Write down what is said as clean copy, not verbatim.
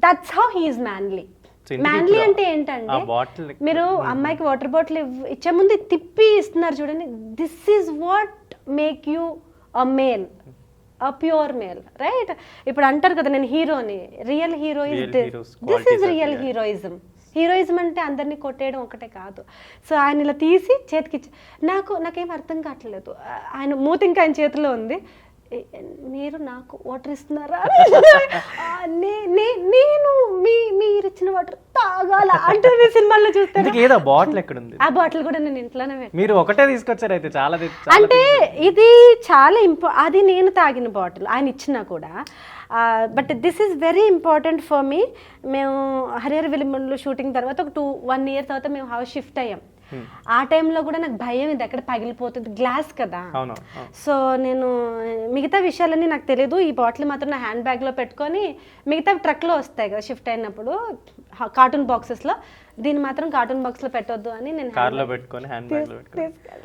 That's how he is manly. Manly అంటే ఏంటంటే bottle మీరు అమ్మాయికి వాటర్ బాటిల్ ఇచ్చే ముందు తిప్పి ఇస్తున్నారు చూడండి, this is what make you a male, a pure male, right? ఇప్పుడు అంటారు కదా నేను హీరోని, real hero is this is real heroism. Heroism అంటే అందరినీ కొట్టేయడం ఒకటే కాదు. సో ఆయన ఇలా తీసి చేతికిచ్చి నాకేం అర్థం కావట్లేదు, ఆయన మూతి ఇంకా ఆయన చేతిలో ఉంది, మీరు నాకు వాటర్ ఇస్తున్నారా, నేను మీరు ఇచ్చిన వాటర్ తాగాల అంటే సినిమాల్లో చూస్తాను. ఏదో బాటిల్ ఎక్కడ ఉంది? ఆ బాటిల్ కూడా నేను ఇంట్లోనే పెట్టాను. మీరు ఒకటే తీసుకొచ్చారు అయితే, చాలా అంటే ఇది చాలా అది నేను తాగిన బాటిల్ ఆయన ఇచ్చినా కూడా. But this is very important for me. మేము హరిహర విలిమన్లో షూటింగ్ తర్వాత ఒక 1 year తర్వాత మేము హౌస్ షిఫ్ట్ అయ్యాం. ఆ టైంలో కూడా నాకు భయం, ఇది ఎక్కడ పగిలిపోతుంది, గ్లాస్ కదా. సో నేను మిగతా విషయాలన్నీ నాకు తెలియదు, ఈ బాటిల్ మాత్రం నా హ్యాండ్ బ్యాగ్లో పెట్టుకొని, మిగతా ట్రక్లో వస్తాయి కదా షిఫ్ట్ అయినప్పుడు కార్టూన్ బాక్సెస్లో, దీన్ని మాత్రం కార్టూన్ బాక్స్లో పెట్టొద్దు అని నేను కార్లో పెట్టుకొని హ్యాండ్ బ్యాగ్లో పెట్టుకొని.